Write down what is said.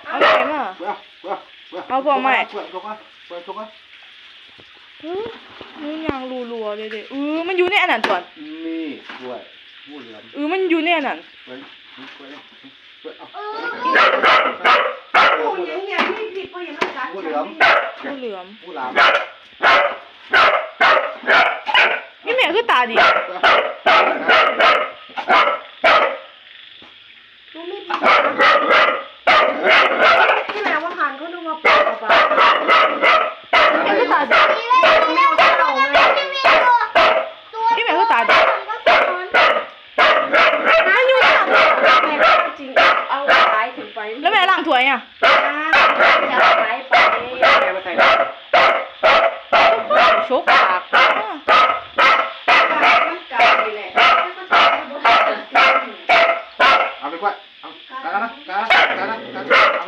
เอาไหนมาเอาพอไหมนี่ยังรัวๆเลยเด้มันอยู่ในอันนั้นตัวนี่กล้วยงูเหลือมมันอยู่ในอันนั้นงูอย่างเงี้ยที่ผิดก็ยังไม่กัดงูเหลือมงูหลามนี่แม่คือตาดีงูไม่ผิดที่แม่ว่าผ่านเขาดูว่าปลาปลานี่คือตาดีนี่แม่คือตาดีน้าอยู่หลังแม่จริงเอาสายถึงไปแล้วแม่ล้างถ้วยอ่ะจะสายไปแม่มาใส่ ชกปากเอาไปกล้วยเอากันนะ